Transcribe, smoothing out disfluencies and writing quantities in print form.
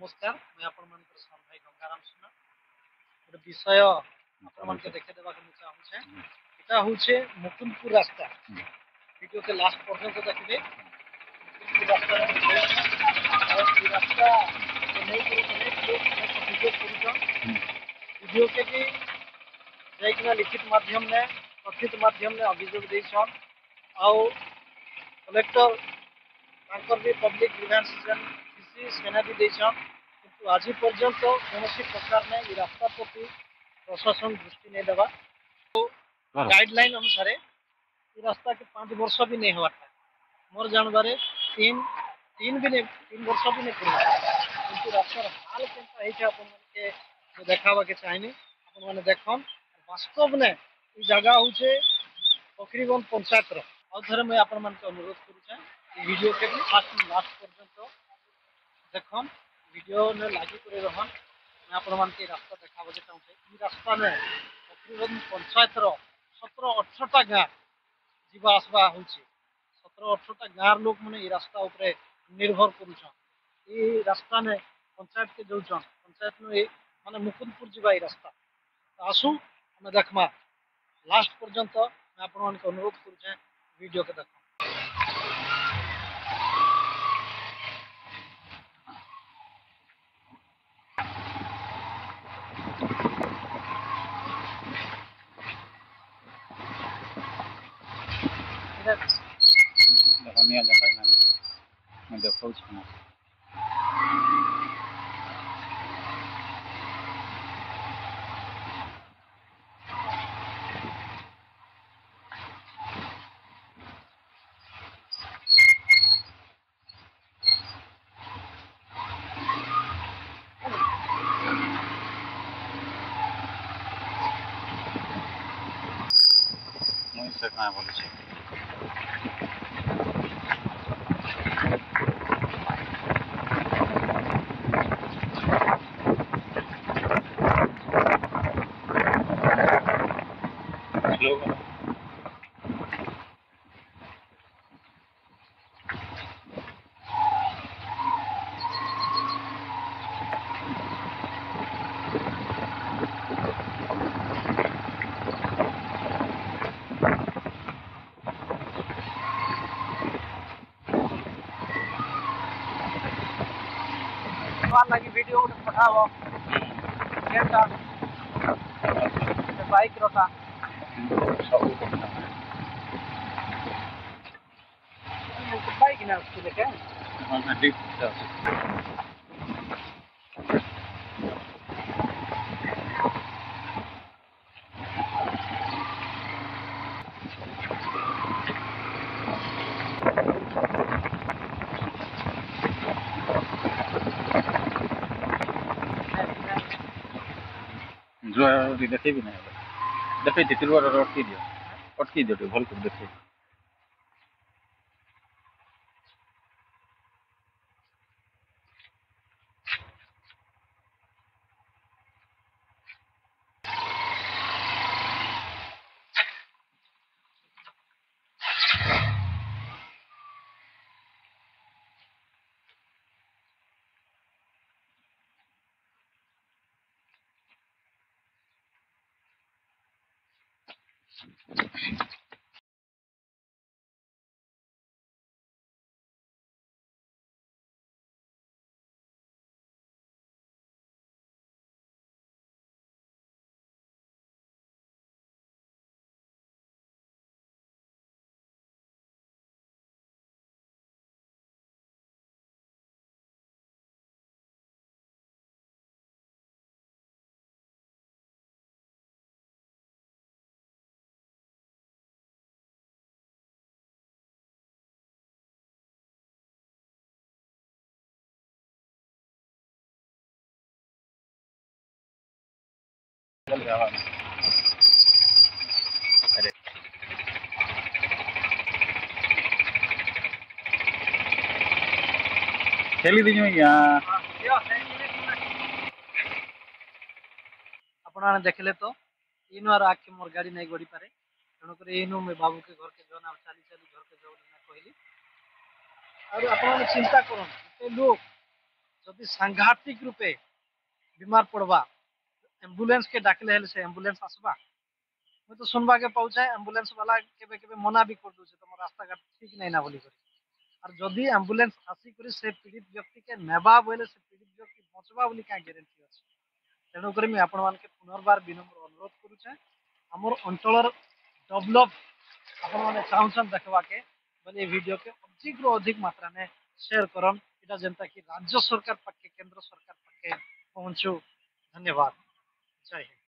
नमस्कार मैं आपण मानकर सन भाई गंगाराम सुना गोटे विषय आपण मान के देखे देबा के चाहूछे एटा होछे मुकुंदपुर रास्ता वीडियो के लास्ट पर्यंत देखबे मुकुंदपुर रास्ता और ई रास्ता के नहीं करी अनेक लोग वीडियो करूछन वीडियो के भी जैकना लिखित माध्यम में कथित माध्यम में अभियोग देछन आउ कलेक्टर तांकर भी पब्लिक ग्रीवेंस किसी सेना भी देछन किंतु आज पर्यंत कौन प्रकार में ये रास्ता प्रति प्रशासन दृष्टि नहीं देवा गाइडलाइन अनुसार ये रास्ता के 5 वर्ष भी नहीं हुआ था मोर जानबारे तीन तीन भी नहीं 3 वर्ष भी नहीं पड़ा किंतु रास्तार हाल केनता है अपन के देखावा के चाहिए अपन माने देखन वास्तव में ई जगह होचे तकरीबन पंचायत रो और थरे मैं अपन मान के अनुरोध करू छे वीडियो के फास्ट लास्ट पर्यंत देखन वीडियो ने लागी करे रहन मैं आपण मान के रास्ता देखाबो के चाहूछे ई रास्ता में तकरीबन पंचायत रो 17-18टा गाँव जीवा आसबा होची 17-18टा गाँव लोग माने ई रास्ता ऊपर निर्भर करूछन ई रास्ता ने पंचायत के जोछन पंचायत में माने मुकुंदपुर जीवा ई रास्ता आसु हम देखमा लास्ट पर्यंत मैं आपण मान के अनुरोध करूछे वीडियो के देखो Depannya sampai nanti mendefault semua. Mau saya boleh sih. लगी वीडियो पठाओ केटा बाइक रोटा बाइक ना उसके लेके हाँ ठीक है जो देखे भी नहीं देखे तिरवार अटकी दियो भल कर देखे अरे खेली दी आपण देखले तो इन और आखि मोर गाड़ी नहीं गड़ी पारे तेणुक इनु मैं बाबू के घर के जन चली चली घर के जो कहली और आपण चिंता करन लोग ଯଦି ସାଂଘାତିକ ରୂପେ बीमार पड़वा एम्बुलेंस के डाकले हेले से एम्बुलेंस आसबा मैं तो सुनबा के पहुंचे एम्बुलेंस वाला केबे केबे मना भी कर दूचे तुम रास्ता घाट ठीक नहीं ना बोली कर और जदि एम्बुलेंस आसी करी से पीड़ित व्यक्ति के नेबा बोले से पीड़ित व्यक्ति बचवा बोली का ग्यारंटी अछि तेणु करी मैं आपण मान के पुनर्बार विनम्र अनुरोध करूचे हमर अंचलर डेवलप आपण माने चाहछन देखवा के बोले वीडियो के अधिक रो अधिक मात्रा में शेयर करन इटा जनता की राज्य सरकार पक्के केंद्र सरकार पक्के पहुंचो धन्यवाद जय हिंद।